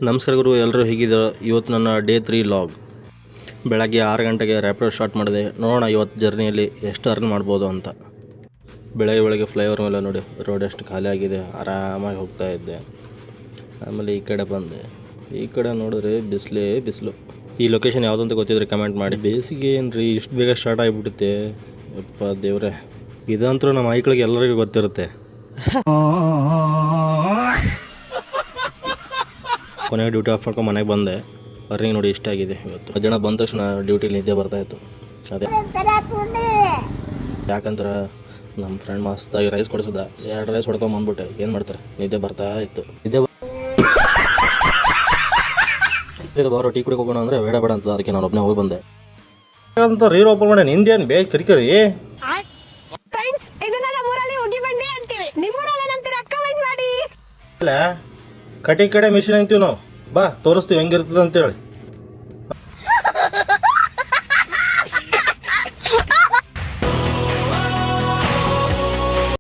ನಮಸ್ಕಾರ ಗುರು, ಎಲ್ಲರೂ ಹೇಗಿದ್ದಾರೆ? ಇವತ್ತು ನನ್ನ ಡೇ 3 ಲಾಗ್. ಬೆಳಗ್ಗೆ 6 ಗಂಟೆಗೆ ರ್ಯಾಪಿಡೋ ಸ್ಟಾರ್ಟ್ ಮಾಡಿದೆ. ನೋಡೋಣ ಇವತ್ತು ಜರ್ನಿಯಲ್ಲಿ ಎಷ್ಟು ಅರ್ನ್ ಮಾಡ್ಬೋದು ಅಂತ. ಬೆಳಗ್ಗೆ ಫ್ಲೈಓವರ್ ಮೇಲೆ ನೋಡಿ ರೋಡ್ ಎಷ್ಟು ಖಾಲಿ ಆಗಿದೆ, ಆರಾಮಾಗಿ ಹೋಗ್ತಾ ಇದ್ದೆ. ಆಮೇಲೆ ಈ ಕಡೆ ಬಂದೆ. ಈ ಕಡೆ ನೋಡಿದ್ರೆ ಬಿಸಿಲು. ಈ ಲೊಕೇಶನ್ ಯಾವುದಂತ ಗೊತ್ತಿದ್ರೆ ಕಮೆಂಟ್ ಮಾಡಿ. ಬೇಸಿಗೆ ಏನ್ರಿ ಇಷ್ಟು ಬೇಗ ಸ್ಟಾರ್ಟ್ ಆಗಿಬಿಡುತ್ತೆ? ಯಪ್ಪ ದೇವ್ರೆ, ಇದಂತೂ ನಮ್ಮ ಮೈಕ್ಳಿಗೆ ಎಲ್ಲರಿಗೂ ಗೊತ್ತಿರುತ್ತೆ. ಕೊನೆಗೆ ಡ್ಯೂಟಿ ಆಫ್ ಮಾಡ್ಕೊಂಡು ಮನೆಗೆ ಬಂದೆ. ಅರ್ನಿಂಗ್ ನೋಡಿ ಇಷ್ಟ ಆಗಿದೆ. ಇವತ್ತು ಮಧ್ಯಾಹ್ನ ಬಂದ ತಕ್ಷಣ ಡ್ಯೂಟಿಲಿ ನಿದ್ದೆ ಬರ್ತಾಯಿತ್ತು. ಅದೇ ಯಾಕಂದ್ರೆ ನಮ್ಮ ಫ್ರೆಂಡ್ ಮಸ್ತಾಗಿ ರೈಸ್ ಕೊಡಿಸಿದ. 2 ರೈಸ್ ಹೊಡ್ಕೊಂಡು ಬಂದ್ಬಿಟ್ಟೆ. ಏನು ಮಾಡ್ತಾರೆ, ನಿದ್ದೆ ಬರ್ತಾ ಇತ್ತು. ಬಾರೋ ಟೀ ಕುಡಿಗೆ ಹೋಗೋಣ ಅಂದರೆ ಬೇಡ ಅಂತ ಅದಕ್ಕೆ ನಾನು ಒಬ್ಬನೇ ಹೋಗಿ ಬಂದೆ ಅಂತ ರೀಲ್ ಓಪನ್ ಮಾಡಿ. ನಿಂದೇನು ಬೇಗ ಕರಿಕರಿ ಕಡೆ ಮಿಷಿನ್ ಅಂತೀವಿ ನಾವು. ಬಾ ತೋರಿಸ್ತೀವಿ ಹೆಂಗಿರ್ತದೆ ಅಂತೇಳಿ.